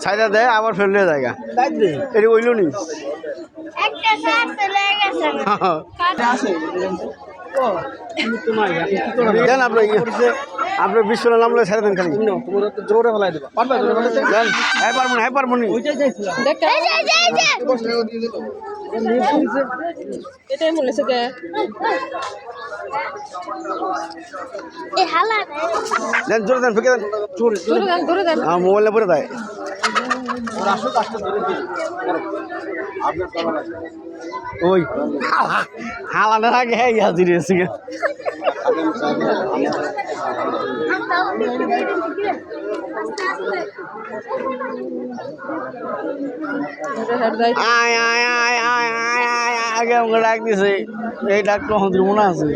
সাইডা দেয় আবার ফেললে জায়গা এটি ওইল নি আপনার বিশ্ব নামলে ছেড়ে দেন খালি জোরে ফেলাই দেবো পারবো না পারবো না এটাই বলেছে কে দেন জোরে দেন ফেঁকে দেন ধরে দেন মোবাইলে পরে দেয় ওই হালানোর আগে হাজির হয়েছে আয় আয় আয় আয় আয় আয় আগে আমাকে ডাক দিছে এই ডাকটা আমাদের মনে আছে